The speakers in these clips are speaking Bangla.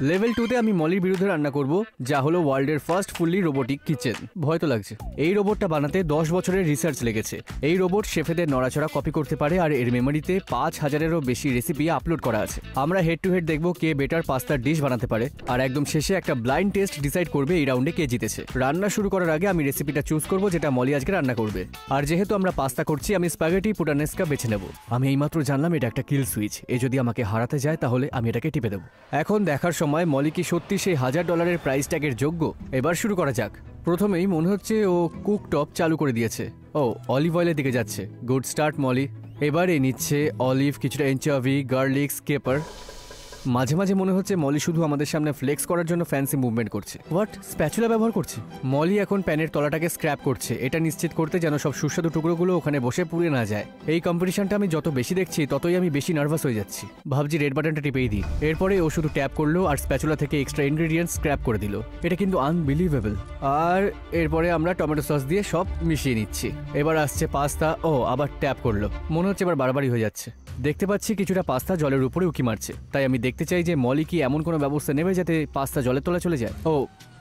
লেভেল 2 তে আমি মলির বিরুদ্ধে রান্না করব, যা হলো ওয়ার্ল্ডের ফার্স্ট ফুললি রোবোটিক কিচেন। ভয় তো লাগছে। এই রোবটটা বানাতে 10 বছরের রিসার্চ লেগেছে। এই রোবট শেফেদের নড়াচড়া কপি করতে পারে আর এর মেমোরিতে 5000-এরও বেশি রেসিপি আপলোড করা আছে। আমরা হেড টু হেড দেখবো কে বেটার পাস্তার ডিশ বানাতে পারে, আর একদম শেষে একটা ব্লাইন্ড টেস্ট ডিসাইড করবে এই রাউন্ডে কে জিতেছে। রান্না শুরু করার আগে আমি রেসিপিটা চুজ করব যেটা মলি আজকে রান্না করবে। আর যেহেতু আমরা পাস্তা করছি, আমি স্প্যাগেটি পুটানেস্কা বেছে নেব। আমি এইমাত্র জানলাম এটা একটা কিল সুইচ। এ যদি আমাকে হারাতে যায় তাহলে আমি এটাকে টিপে দেবো। এখন দেখার সময় মলি কি সত্যি সেই $1000 প্রাইস ট্যাগের যোগ্য। এবার শুরু করা যাক। প্রথমেই মনে হচ্ছে ও কুক টপ চালু করে দিয়েছে। ও অলিভ অয়েলের দিকে যাচ্ছে। Good start Molly. এবারে নিচ্ছে অলিভ, কিছুটা এনচভি, গার্লিক, স্কেপার। মাঝে মাঝে মনে হচ্ছে মলি শুধু আমাদের সামনে ফ্লেক্স করার জন্য ফ্যান্সি মুভমেন্ট করছে। হোয়াট, স্প্যাচুলা ব্যবহার করছে? মলি এখন প্যানের তলাটাকে স্ক্র্যাপ করছে, এটা নিশ্চিত করতে যেন সব সুস্বাদু টুকরোগুলো ওখানে বসে পুড়ে না যায়। এই কম্পিটিশনটা আমি যত বেশি দেখছি ততই আমি বেশি নার্ভাস হয়ে যাচ্ছি। ভাবছি রেড বাটনটা টিপেই দিই। এরপরে ও শুধু ট্যাপ করলো আর স্প্যাচুলা থেকে এক্সট্রা ইনগ্রেডিয়েন্টস স্ক্র্যাপ করে দিল। এটা কিন্তু আনবিলিভেবল। আর এরপরে আমরা টমেটো সস দিয়ে সব মিশিয়ে নিচ্ছি। এবার আসছে পাস্তা। ও আবার ট্যাপ করলো। মনে হচ্ছে এবার বারবারই হয়ে যাচ্ছে। দেখতে পাচ্ছি কিছুটা পাস্তা জলের উপরে উকি মারছে, তাই আমি দেখতে চাই যে মলি কি এমন কোনো ব্যবস্থা নেবে যাতে পাস্তা জলের তলায় চলে যায়। ও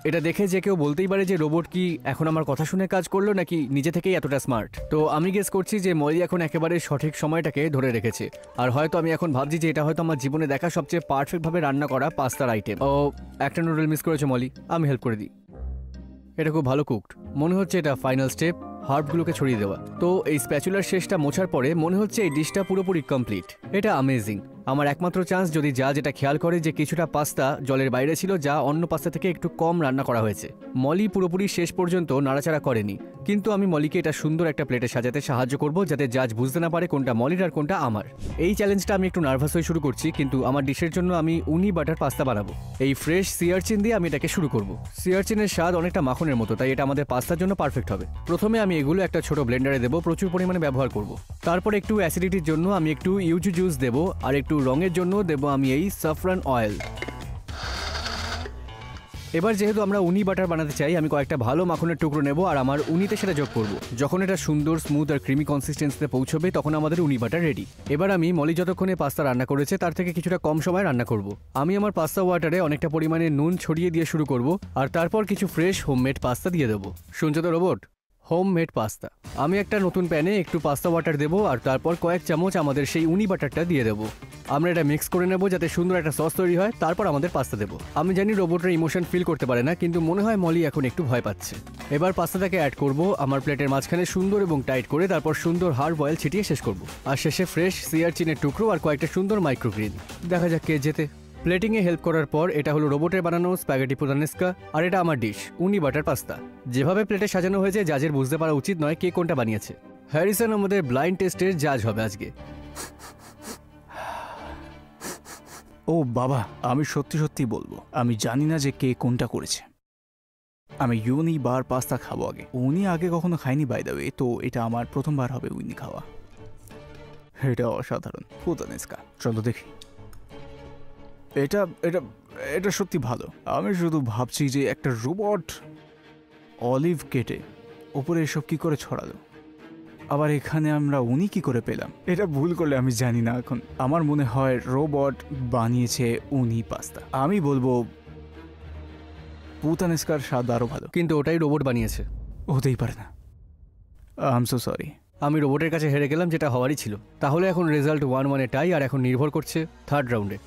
এটা দেখে যে কেউ বলতেই পারে যে রোবট কি এখন আমার কথা শুনে কাজ করলো নাকি নিজে থেকেই এতটা স্মার্ট। তো আমি গেস করছি যে মলি এখন একেবারে সঠিক সময়টাকে ধরে রেখেছে। আর হয়তো আমি এখন ভাবছি যে এটা হয়তো আমার জীবনে দেখা সবচেয়ে পারফেক্টভাবে রান্না করা পাস্তার আইটেম। ও একটা নুডল মিস করেছে মলি, আমি হেল্প করে দিই। এটা খুব ভালো কুকড। মনে হচ্ছে এটা ফাইনাল স্টেপ, হার্বগুলোকে ছড়িয়ে দেওয়া। তো এই স্প্যাচুলার শেষটা মোছার পরে মনে হচ্ছে এই ডিশটা পুরোপুরি কমপ্লিট। এটা অ্যামেজিং। আমার একমাত্র চান্স যদি যা যেটা খেয়াল করে যে কিছুটা পাস্তা জলের বাইরে ছিল, যা অন্য পাস্তা থেকে একটু কম রান্না করা হয়েছে। মলি পুরোপুরি শেষ পর্যন্ত নাড়াচাড়া করেনি, কিন্তু আমি মলিকে এটা সুন্দর একটা প্লেটে সাজাতে সাহায্য করব যাতে জাজ বুঝতে না পারে কোনটা মলির আর কোনটা আমার। এই চ্যালেঞ্জটা আমি একটু নার্ভাস হয়ে শুরু করছি, কিন্তু আমার ডিশের জন্য আমি উনি বাটার পাস্তা বানাবো। এই ফ্রেশ সিয়ারচিন দিয়ে আমি এটাকে শুরু করব। সিয়ারচিনের স্বাদ অনেকটা মাখনের মতো, তাই এটা আমাদের পাস্তার জন্য পারফেক্ট হবে। প্রথমে আমি এগুলো একটা ছোট ব্লেন্ডারে দেবো, প্রচুর পরিমাণে ব্যবহার করব। তারপর একটু অ্যাসিডিটির জন্য আমি একটু ইউজু জুস দেবো, আর একটু রঙের জন্য দেবো আমি এই সাফরান অয়েল। এবার যেহেতু আমরা উনি বাটার বানাতে চাই, আমি কয়েকটা ভালো মাখনের টুকরো নেব আর আমার উনিতে সেটা যোগ করব। যখন এটা সুন্দর স্মুথ আর ক্রিমি কনসিস্টেন্সিতে পৌঁছবে তখন আমাদের উনি বাটার রেডি। এবার আমি মলি যতক্ষণে পাস্তা রান্না করেছে তার থেকে কিছুটা কম সময় রান্না করব। আমি আমার পাস্তা ওয়াটারে অনেকটা পরিমাণে নুন ছড়িয়ে দিয়ে শুরু করব, আর তারপর কিছু ফ্রেশ হোমমেড পাস্তা দিয়ে দেবো। শুনছো তো রোবট? Homemade pasta. আমি একটা নতুন প্যানে একটু পাস্তা ওয়াটার দেবো, আর তারপর কয়েক চামচ আমাদের সেই উনি বাটারটা দিয়ে দেবো। আমরা এটা মিক্স করে নেব যাতে সুন্দর একটা সস তৈরি হয়। তারপর আমাদের পাস্তা দেবো। আমি জানি রোবটের ইমোশন ফিল করতে পারে না, কিন্তু মনে হয় মলি এখন একটু ভয় পাচ্ছে। এবার পাস্তাটাকে অ্যাড করব আমার প্লেটের মাঝখানে সুন্দর এবং টাইট করে, তারপর সুন্দর হার্ব অয়েল ছিটিয়ে শেষ করব। আর শেষে ফ্রেশ সিয়ারচিনের টুকরো আর কয়েকটা সুন্দর মাইক্রোগ্রিন। দেখা যাক কে জেতে। প্লেটিংয়ে হেল্প করার পর এটা হলো রোবটের বানানো স্প্যাগেটি পুটানেস্কা, আর এটা আমার ডিশ উনি বাটার পাস্তা। যেভাবে প্লেটে সাজানো হয়েছে জাজের বুঝতে পারা উচিত নয় কে কোনটা বানিয়েছে। হ্যারিসন আমাদের ব্লাইন্ড টেস্টের জাজ হবে আজকে। ও বাবা, আমি সত্যি সত্যি বলবো, আমি জানি না যে কে কোনটা করেছে। আমি ইউনি বার পাস্তা খাবো আগে। উনি আগে কখনো খাইনি বাই দ্য ওয়ে, তো এটা আমার প্রথমবার হবে উনি খাওয়া। এটা অসাধারণ। পুটানেস্কা, চলো দেখি। এটা এটা এটা সত্যি ভালো। আমি শুধু ভাবছি যে একটা রোবট অলিভ কেটে ওপরে এসব কি করে ছড়ালো, আবার এখানে আমরা উনি কি করে পেলাম। এটা ভুল করলে আমি জানি না। এখন আমার মনে হয় রোবট বানিয়েছে উনি পাস্তা। আমি বলবো পুটানেস্কার স্বাদ আরো ভালো, কিন্তু ওটাই রোবট বানিয়েছে। হতেই পারে না। I am so sorry. আমি রোবটের কাছে হেরে গেলাম, যেটা হওয়ারই ছিল। তাহলে এখন রেজাল্ট 1-1 টাই, আর এখন নির্ভর করছে থার্ড রাউন্ডে।